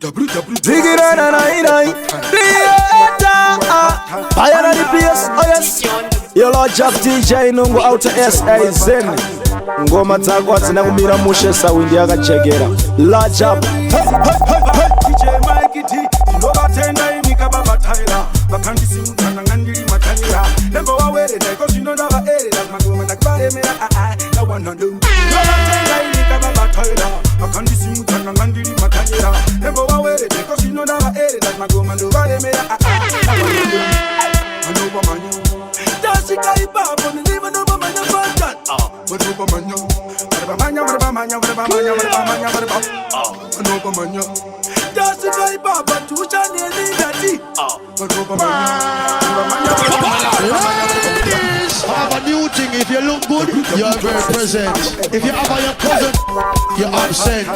Dig it on and I Fire on the place, oh yes. Yo Lord Jab DJ Nungu out S.A. Zen Ngoma zako zinakumira mushe sawindi yakachegera Lord Jab DJ Mike T Tinobatenda inika baba Tyler Bakandi simutana ngandiri matanya Nembo wawere neko shinonda wa ere Magoma nakbare mera na wana do Tinobatenda inika baba Tyler Bakandi simutana ngandiri matanya Nembo wawere neko shinonda wa ere Magoma nakbare mera na wana do Anoba manyo Dasika ipapo niliva noba manya fantan Anoba manyo Anoba manyo Anoba manyo Dasika ipapo tucha nilingati Anoba manyo Have a new thing. If you look good, you are very present. If you have a your cousin, you're absent.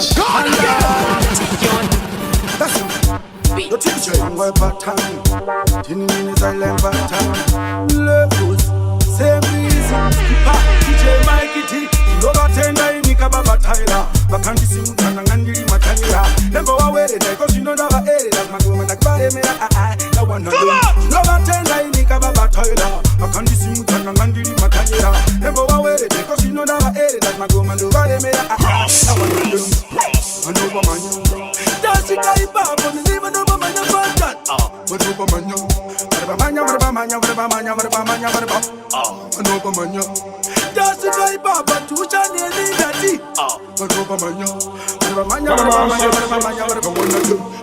The teacher went back time. Tinin is silent back time. Levels, same reason. DJ Mikey T. Loga tenda inika baba Tyler. Bakandi simutana ngandiri matanya. Nembo wawere neko shinonda wa ere. Magoma nakbare mera na wana do. Loga tenda inika baba Tyler. Bakandi simutana ngandiri matanya. Nembo wawere neko shinonda wa ere. Magoma nakbare mera na wana do. Anoba manyo. Dasika ipapo niliva noba manya fantan Anoba manyo Anoba manyo Dasika ipapo tucha nilingati Anoba manyo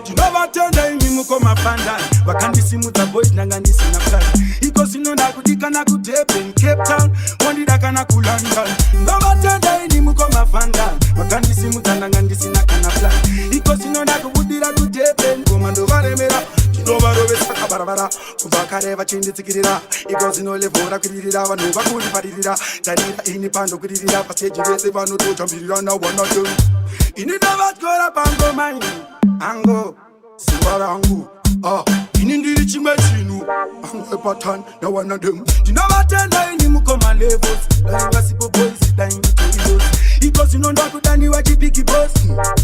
Tinobatenda imimuko mafanda Wakandisi muta boys nangandisi na plan Iko sinonda kudika na kutepe in Cape Town Wandidaka na kulandan Tinobatenda imimuko mafanda Wakandisi muta nangandisi na kana plan Iko sinonda kubudira kutepe Komando varemera Tinobarobe saka barabara Kubakare vachindi tikirira Iko sinole vora kuririra Vanu vakuri paririra Tarira ini pando kuririra Paseji vese vanu tochambirira na wana do Inida vatkora pango maini Ango Siwara angu Inindiri chimwe chinu Ango epatan na wana dem Tinabatenda ini mukoma levels Dainga sipo boys Dainga toridos Iko sinonda kudani wachipiki boss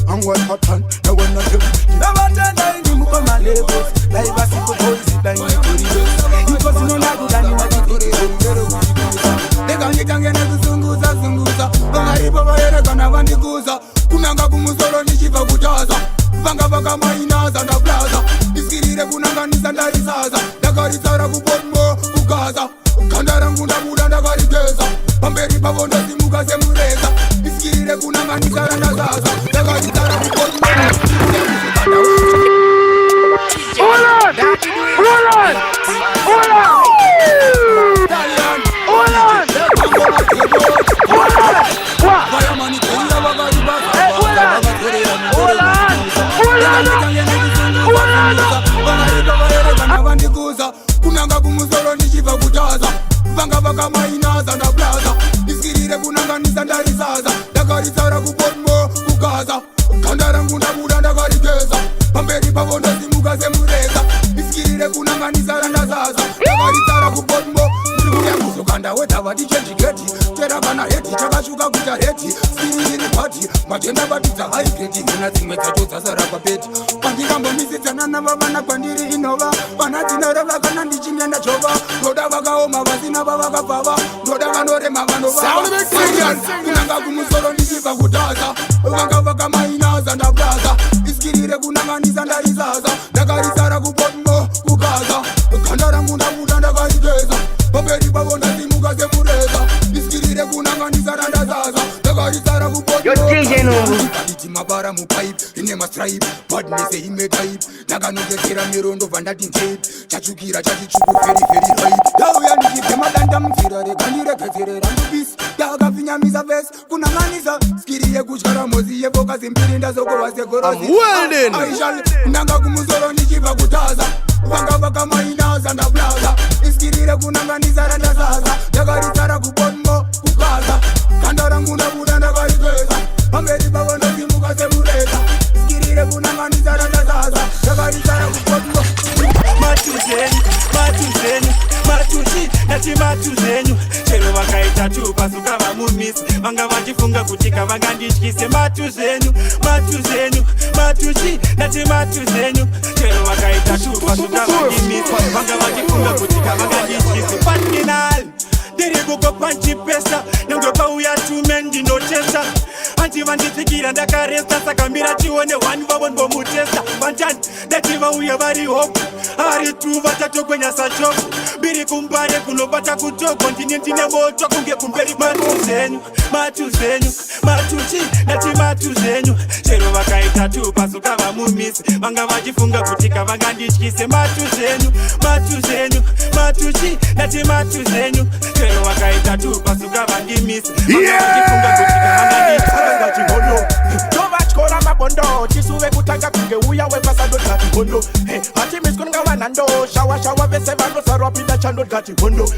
Ango epatan na wana dem Tinabatenda ini mukoma levels Dainga sipo boys Dainga toridos Iko sinonda kudani wachipiki boss Negangitange na kuzunguza zunguza Bangaripo vaere kana vandikuza Kunanga kumusoro nishiva kutaza Vanga mainaza na plaza Iskirire kunanganisa ndarisaza Ndakarisara kupotmo kukaza Kandara ngunda muda ndakarigeza Pamberi pavondo simuka semureza Iskirire kunanganisa ndazaza Ndakarisara kupotmo Hold Kunanga kumusoro nishiva kutaza Vanga mainaza na plaza Iskirire kunanganisa ndarisaza Ndakarisara kupotmo kukaza Kandara ngunda muda ndakarigeza Pamberi pavondo simuka semureza Iskirire kunanganisa ndazaza Ndakarisara kupotmo Kanda weta vati chenjigeti Tera vana heti chakashuka kuta heti Skiriri pati Matenda batita high grade Nina zimwe tato zasara kwa beti Pandikambo misitana na vavana pandiri inova Vana tinareva kana ndichinenda chova Ndoda vakaoma vasina vavaka pava Ndoda vanorema vanova Kunanga kumusoro nishiva kutaza Vanga mainaza ndaplaza Iskirire kunanganisa ndarisaza Ndakarisara kupotmo kukaza Kandara ngunda muda ndakarigeza Pamberi pavonda simuka semureza Iskirire kunanganisa randazaza Ndakarisara kupotmo Kaditi mabara mupipe Ine mastripe Badnese ime type Nakanogezera mirondo vandati ntape Chachukira chachichuku very hype Dauya ndichipe madanda mfira Rekandire kezere randubisi Dakafinyamisa vesi Kunanganisa Skiriye kuchara mozi Yevoka zimpiri ndazokova segorozi Aishal Nanga kumusoro nichiva kutaza Vanga mainaza ndaplaza Iskirire kunanganisa randazaza Ndakarisara kupotmo kukaza Kandara ngunda muda ndakarigeza Pamberi pavondo simuka semureza Iskirire kunanganisa randazaza Ndakarisara kupotmo Matu zenyu Chero wakaita tu pasuka vamumisi Vanga vachifunga kutika vanga ndichkise Matu zenyu matushi ndati matuzenyu chero wakaita chupa sukavangimisa vanga vachifunga kuti kavangandichisi patinal ndiri kukopanchi pesa nyange pauya tume ndinotesta anti vandipfikira ndakaresta saka mira tione wani vavonvomutesta vanjani ndati vauya vari hope ari tu vatatokwenya sachoku biri kumbare kunobata kutoko ndine moto kunge kumberi matuzenyu matushi ndati matuzenyu chero vakaita tu pasuka vamumisi vanga vachifunga kuti kavangandityise matuzenyu matushi ndati matuzenyu chero vakaita tu pasuka vangimisi vanga vachifunga kuti kavangandityise tovachikora mabondo chisuve kutanga kunge uya wepasandodgati hondo hatimiskunga vanhando shawa vese vanosarwa pinda chandodgati hondo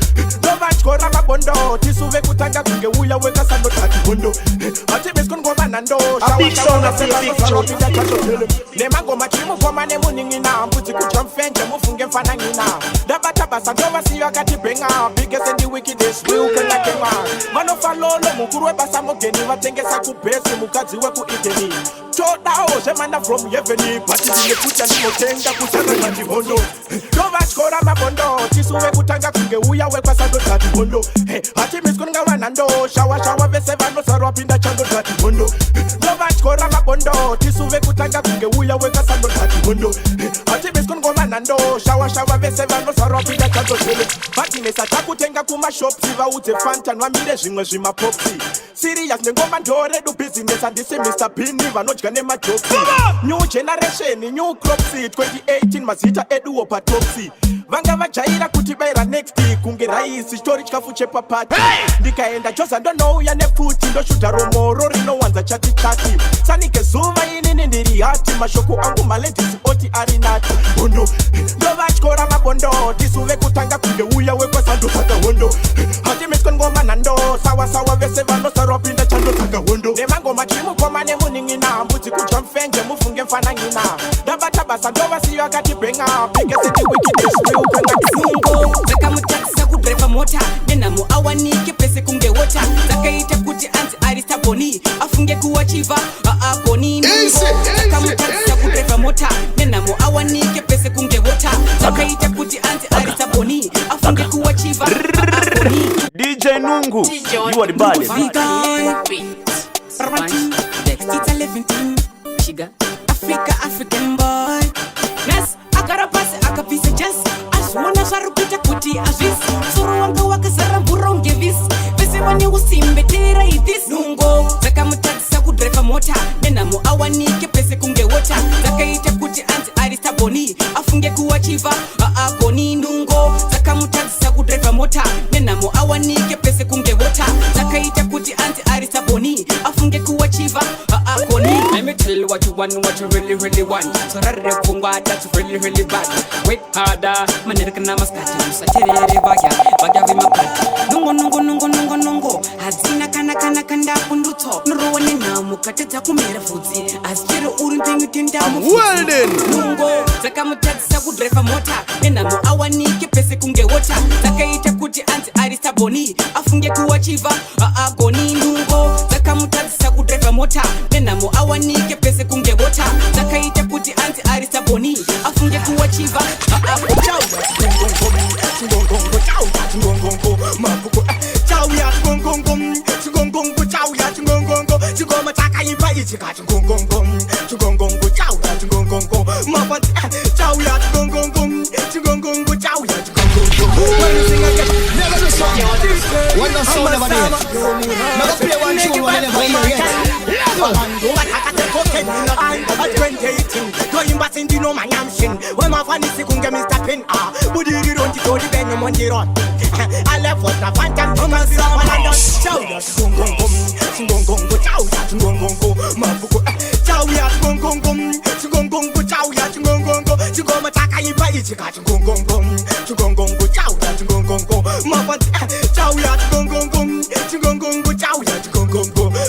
tovachikora mabondo chisuve kutanga kunge uya wekasandodgati hondo hatimiskunga vanhando shawa pinda chandodgati nemangoma chimukoma nemuning'ina mbudzi kudya mfenje mufunge mfanang'ina ndabata basa ndovasiyo akati bhenga biggest and the wickedest wiukenakema vanofalolo mukuru webasa mogeni vatengesa kubhesi mukadzi wekuideni todawo zvemana from heaven bati ndinekuta ndinotenga kutanga ndihondo ndovachikora mabondo chisuve kutanga kunge uya wekwasandodgati hondo hatimiskunga vanhando shawa vese vanosarwa pinda chandodgati hondo ndovachikora mabondo chisuve kutanga kunge uya wekwasandodgati hondo hatimiskunga vanhando shawa vese vanosarwa pinda chandodgati vatinesa takutenga kumashopsi vaudze fantan vamire zvimwe zvimapopsi sirius nengoma ndoredu business handisi Mr. Pini vanodya nemajopsi new generation new cropsy 2018 mazita eduwo patopsy vanga vajaira kuti baira next kunge raisi chitori chikafu chepapati ndikaenda joza ndonouya nepfuti ndoshuta romoro rinowanza chati sanike zuva inini ndiri hati mashoko angu maledhisi oti ari nati hondo ndovachikora mabondo tisuve kutanga kunge uya wekwasandotaka hondo hatimiswa ngoma nando sawa vese vanosarwa pinda chandotaka hondo nemangoma chimukoma nemuning'ina mbudzi kudya mfenje mufunge mfanang'ina ndabata basa ndovasiyo akati bhenga biggest dzakamutarisa kudriva mota nenhamo awanike pese kunge wota dzakaita kuti anzi aristaboni afunge kuwachiva haagoni dzakamutarisa kudriva mota nenhamo awanike pese kunge wota dzakaita kuti anzi aristaboni afunge kuwachiva haagoni DJ Nungu, you are the baddest. It's a living thing. Shiga African boy. Yes, akarapasi akapisa just azvona zvarikuita kuti azvisi soro wanga wakazara mvura ungevisi vese vane usimbetera idhis nungo dzakamutadzisa kudriva mota nenhamo awanike pese kunge wota dzakaita kuti anzi aristaboni afunge kuwachiva haagoni nungo dzakamutadzisa kudriva mota nenhamo awanike pese kunge wota dzakaita kuti anzi aristaboni afunge kuwachiva haagoni. Let me tell you what you want, what you really want. So rarre kungwa that's really bad. Wait harder, manerika na maskati musaterere bagya vimapati nungo hadzina kana kanda kundutso norowane nhamo katedza kumera vhudzi asi chero uri nungo dzakamutadzisa kudriva mota nenhamo awanike pese kunge wota dzakaita kuti anzi aristaboni afunge kuwachiva haagoni nungo dzakamutadzisa kudriva mota nenhamo awanike pese kunge wota dzakaita kuti anzi aristaboni afunge kuwachiva When the sound never did. Never play one tune when I never hear yet. At 2018, going back in the no man yamshin. When my fan is kunge Mr. Pin but you don't go to Ben Mondiron. I left for the phantom from us.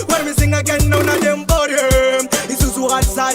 When we sing again, none of them body. It's so outside.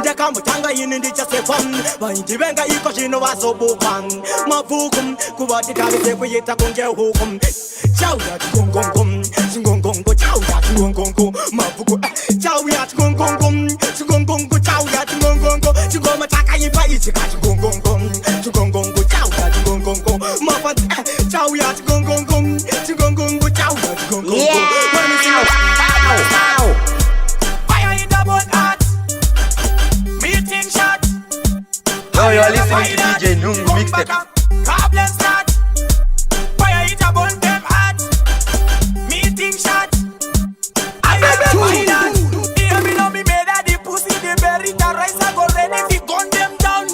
Ndekamutanga yini ndichasekwan Vaindivenga iko shino wasobukan Mavukum Kuwati kabise kuyita kunge hukum Chauya chungongongom Chungongongo chauya chungongongo Mavuku Chauya chungongongom Chungongongo chauya chungongongo Chungoma chaka yipa ichika chungongongo Chungongongo chauya chungongongo Mafat Chauya chungongongom Chungongongo chauya chungongongo Yo, you are listening to DJ Nungu Mixtape. Problem start. Fire it up on them hot. Meeting shot. I got a fire. Hear me know me made a the pussy, the berry, the rice, I go ready to gun them down.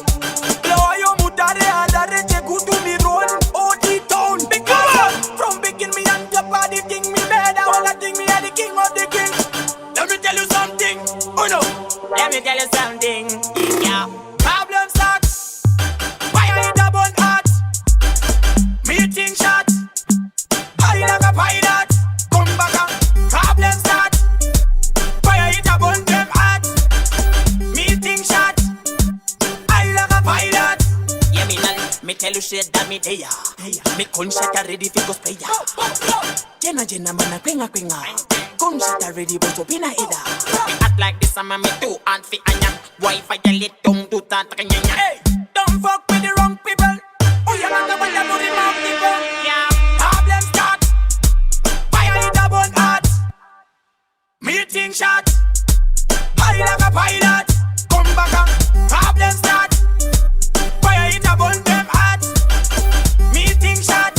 Blow your mutare, adare, check who do me run. OT town. Because from begin me and your body think me better. All I think me are the king of the king. Let me tell you something. Oh no. Let me tell you something. Yeah. Problem start. Fire it up on hot. Meeting shot. High like a pilot. Come back up. Problem start. Fire it up on them hot. Meeting shot. High like a pilot. Yeah, me tell you shit that me there. Me gunshot ready for go spray ya. Jena mana kwenga. Gunshot ready but up in a header. Me act like this I'm me too and fi anyam. Wi-Fi ya lit do that kanyanya. Hey, don't fuck with the wrong people. Oh, you're not the one that do the wrong people. Yeah, problem start. Fire it up on hot. Meeting shot. High like a pilot. Come back up. Problem start. Fire it up on them hot. Meeting shot.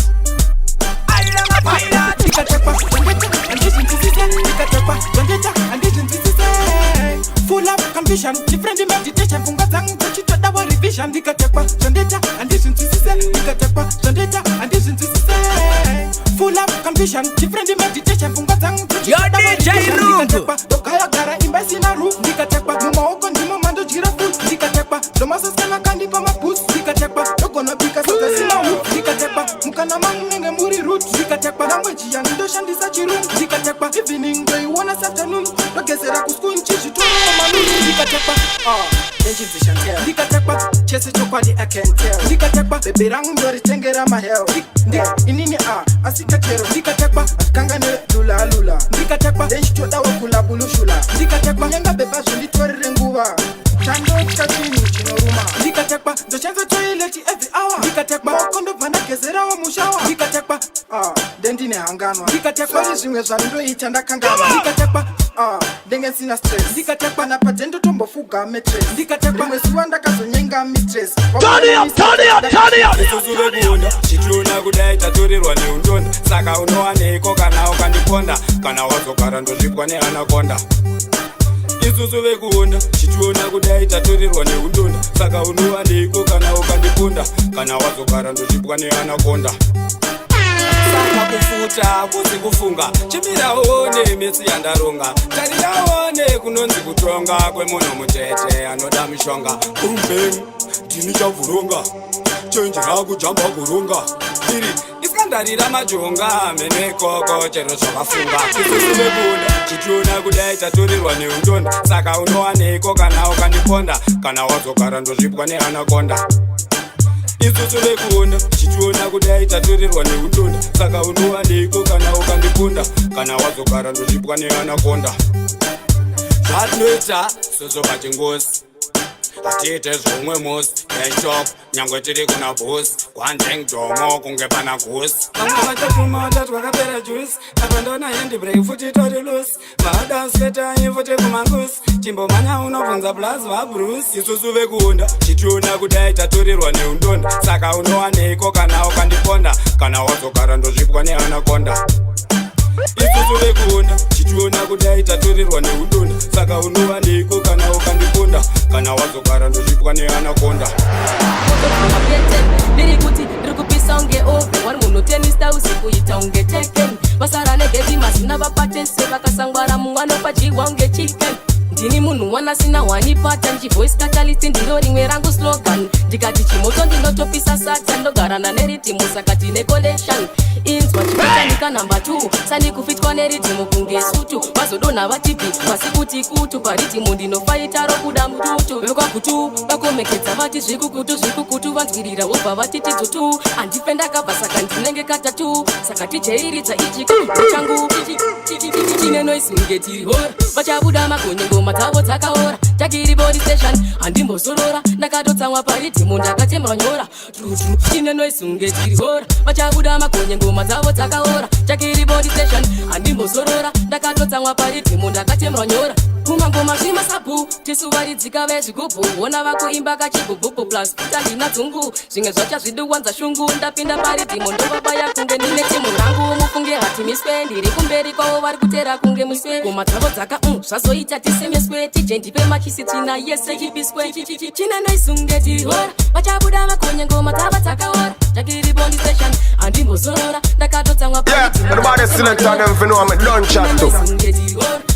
High like a pilot. Full of confusion, different meditation. Funga zangu kuchita dawa revision. Dikatekwa, jandeta, and listen to say. Dikatekwa, jandeta, and listen to say. Full of confusion, different meditation. Funga zangu kuchita dawa revision. Dikatekwa, dokaya gara imbesi na roof. Dikatekwa, mama oko ndimo mando jirafu. Dikatekwa, domasa skana kandi pa mapus. Dikatekwa, doko na bika sota sima roof. Dikatekwa, mukana mangenge muri root. Dikatekwa, language ya nido shandisa chiru. Dikatekwa, evening day wanna afternoon. Dogesera kuskunchi chitu. Dikatekwa, chase chokwa di I can tell. Dikatekwa, baby rangu ndori tengera mahel. Inini asika chero. Dikatekwa, kangane lula. Dikatekwa, denshito dawa kula bulushula. Dikatekwa, nyanga beba jundi tori renguwa. Chando chachini chinoruma. Dikatekwa, do chanza toilet every hour. Dikatekwa, mokondo vana gezera wa mushawa. Dikatekwa, dendine hanganwa. Dikatekwa, zimwe zando itanda kangama. Dikatekwa, denge sina stress. Dikatekwa na patendo tombo fuga metres. Dikatekwa mwesiwanda kazonyenga mistress. Turn it up. Isusuve kuunda chituna kudai taturirwa neundonda. Saka unowaneko kana ukandiponda. Kana wazogara ndozvipwa neanakonda. Isusuve kuunda chituna kudai taturirwa neundonda. Saka unowaneko kana ukandiponda. Kana wazogara ndozvipwa neanakonda. Saka kufuta kusi kufunga. Chimiraone mesi yandaronga. Tariraone kunonzi kutonga. Kwemono mutete anoda mishonga. Umbeng dini chavurunga. Chenjera kujamba kurunga. Iri iskandarira majonga. Mene koko chero zvakafunga. Isusuve kuunda chituna kudai taturirwa neundonda. Saka unowaneko kana ukandiponda. Kana wazogara ndozvipwa neanakonda. Isusuve kuunda chituna kudai taturirwa neundonda. Saka unowaneko kana ukandikunda. Kana wazogara ndozvipwa neanakonda. Zvatinoita sozoba chingosi. Atite zvomwe musi neshop nyangwe tiri kuna boss kwanze ngdomo kunge pana gosi vamwe vatatuma vatatu vakapera juice apa ndona handbrake futi tori loose vadansketai futi kumangusi chimbomanya unobvunza plus vabruce. Isusuve kuunda chituna kudai taturirwa neundonda. Saka unowaneko kana ukandiponda. Kana wazogara ndozvipwa neanakonda. Isusuve kuunda chituna kudai taturirwa neundonda. Saka unowaneko kana ukandiponda. Kana wazogara ndozvipwa neanakonda. Niri kuti rikupisa unge ove wari munotenista usiku ita unge teken. Vasara negedhi masina vapatense vakasangwara mumwana pajiwa unge chicken. Ndini munhu Chiwana sina wanipata njivoice catalyst ndiro rimwe rangu slogan. Ndikati chimoto ndinotopisa sata ndogara naneritimu sakati necollection. Inzwa chikatanika number 2 sani kufitwa neritimu kunge sutu. Mazodona vatipi masikuti kutu paritimu ndinofaita rokuda mututu. Vekwa kutu vakomeketa vati zvikukutu vanzwirira vobva vatiti tutu. Andipenda kabva saka ndinenge katatu sakati cheiridza ichi changu chineno isunge tirihora vachabuda makonye ngoma dzavo dzakaora takiri body station handimbozorora ndakatotsamwa paritimu ndakatemwa nyora tutu chineno isunge tirihora vachabuda makonye ngoma dzavo dzakaora takiri body station handimbozorora ndakatotsamwa paritimu ndakatemwa nyora kuma ngoma zvimasabu tisuvaridzika vezvigubhu vona vakuimba kachigubhubu plus kutandina dzungu zvimwe zvacha zviduwanza shungu ndapinda paritimu ndovabaya kunge ndine timu rangu mufunge hatimiswe ndiri kumberi kwavo vari kutera kunge muswe ngoma dzavo dzaka zvazoita tisemeswe tije ndipe machisi tsvina yese chipiswe chinanoisunge tirihora vachabuda vakonye ngoma dzavo dzakaora takiri bondi station handimbozorora ndakatotsamwa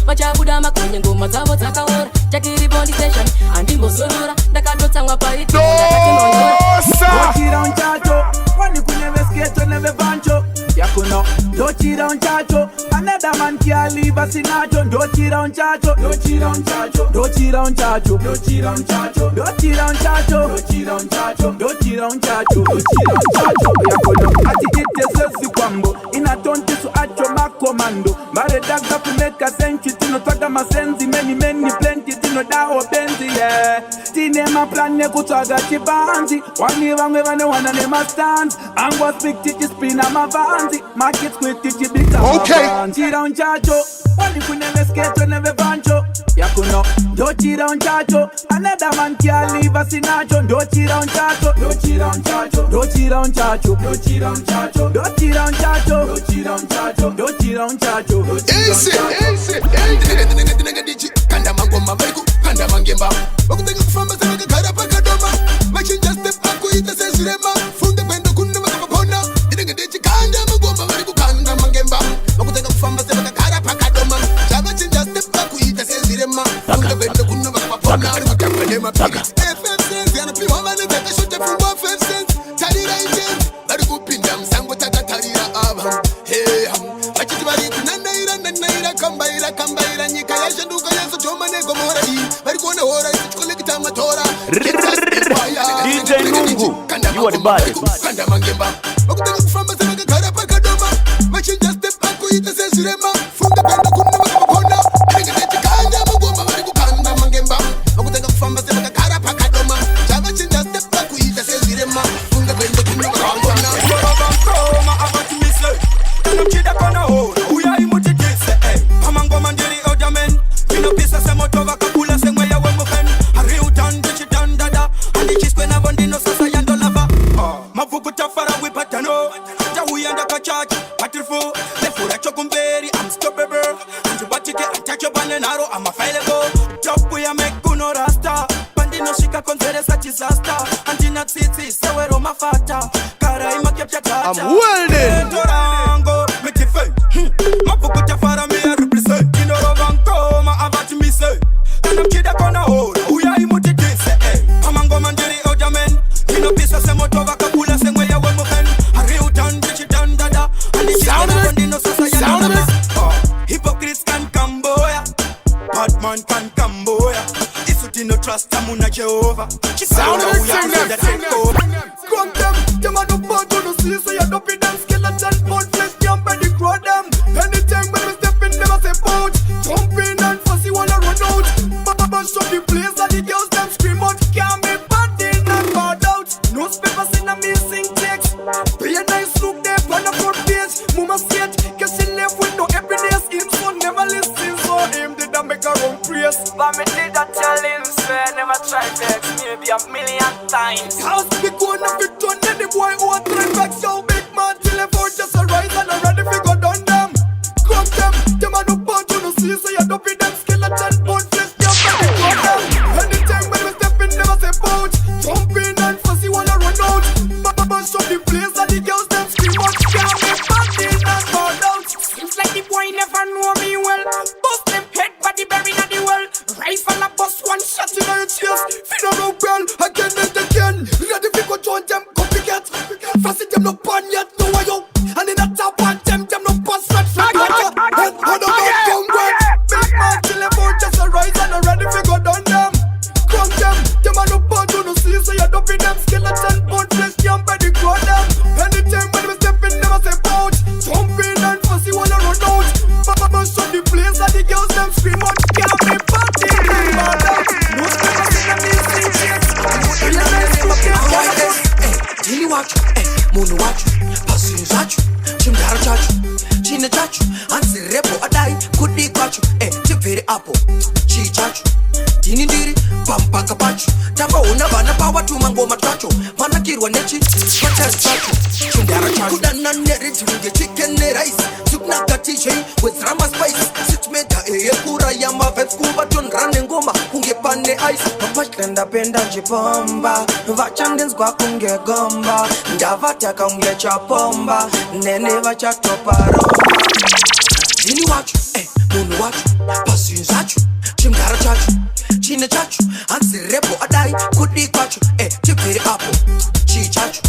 vachabuda makonye ngoma dzavo dzakaora takiri bondi station handimbozorora ndakatotsamwa paritimu ndochira unchacho kwani kunevesketo nevevancho yakuno ndochira unchacho another man can't leave us sinacho ndochira unchacho ndochira unchacho ndochira unchacho ndochira unchacho ndochira unchacho ndochira unchacho ndochira unchacho ndochira unchacho yakuno ati itesesi kwambo inatontisu acho makomando mbare daga kumeka senchi tino twaga masenzi many plenty tino dao benzi yeah tine maplane kutwaga chibanzi wani vangwe vane wana ne mastands angwa speak tichi spina mavanzi market quick tichi bika mavanzi chira unchacho wani kunevesketo neve vancho yakuno ndochira unchacho another man can't leave us sinacho ndochira unchacho ndochira unchacho ndochira unchacho ndochira unchacho ndochira unchacho ndochira unchacho ndochira unchacho kanda mangoma baiku kanda mangemba wakutenge kufamba sanga gara pakadoma machinja step akuita sezurema funde kwendo kundu makapona ndinenge ndichi kanda mangoma baiku kanda mangemba wakutenge kufamba sanga gara pakadoma machinja step akuita sezurema funde kwendo kundu makapona ari makapone mapaka FFS yana piwa mane takashote fumba FFS tarira ite bari kupinda msango takatarira aba hey achiti bari kunanaira kambaira nyika yashanduka yeso chomane gomora bari kuona hora ichikolekita matora DJ Nungu, you are the baddest. kanda mangemba wakutanga kufamba sanga gara pakadoma machinja step akuita sezurema funga kwenda kundu makapona ndinenge kanda mangoma bari kukanda mangemba wakutanga kufamba sanga gara pakadoma machinja step akuita sezurema funga kwenda kundu makapona I'm welding. Hypocrites can Cambodia, bad man can Cambodia. Isuti no trust amuna Jehovah. Sound of it, sing them. Come them are no bad to see, so you don't be them skeleton bone flesh can't be the crowd them. Anytime when we step in, never say pouch. Jumping and fussy wanna run out. Bash up the place and the girls them scream out. Can't be bad in and bad out. Newspapers in a missing text. Be a nice look there on the front page. Mama said, cause she left with no happiness. Him so never listen, so him did a make her own praise. But me did a tell him, swear never try vex. Maybe a million DJ with Rama Spice Sitmeta kura ya mavets kuba tonrane ngoma kunge pane ice Papashlenda penda jipomba Vachandenzwa kunge gomba Ndavataka unge chapomba Nene vachatopa romba Dini wachu, munu wachu Pasinzachu, chimdara chachu Chine chachu, ansirebo adai Kudi kwachu, chipiri apo Chi chachu,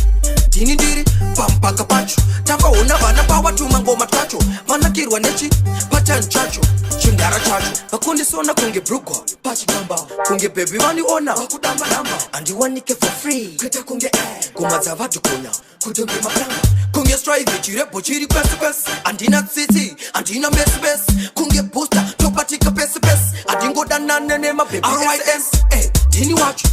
dini diri Pampaka pachu Tamba unavana pawa tumangoma tacho Manakirwa nechi, patan chachu Chimdara chachu, bakundi sona kunge brukwa Pachi kamba, kunge baby wani ona Wakudamba namba, andi wanike for free Keta kunge kumaza vatu kuna Kutungi maplamba, kunge strive Chirepo chiri pesi Andina city, andina mess Kunge booster, topatika pesi Adingo dana nene ma baby R.I.S. Dini wachu,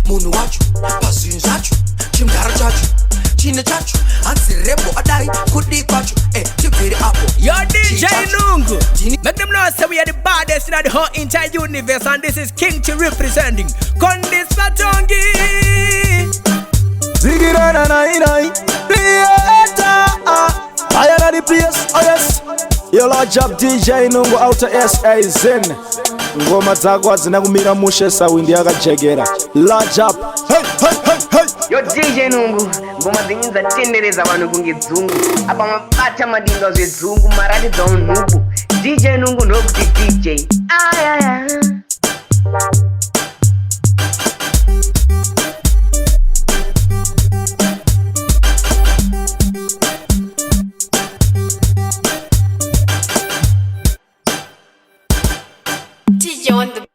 munu wachu Pasinzachu, chimdara chachu Chine chachu, ansirebo adai Kudi kwachu, chipiri apo Yo DJ Nungu, make them know say we are the baddest in the whole entire universe. And this is King T representing Kondis Fatongi. Zigirana nai Creator I am the place, oh yes. Yo large up DJ Nungu outer SA Zen Ngoma zagwa zinakumira mushe sawindi yakajegera large up hey Yo DJ Nungu ngoma zinza tendereza abantu kungizungu apa mapata madinga zezungu maradi za unubu DJ Nungu ndokuti DJ aya DJ on the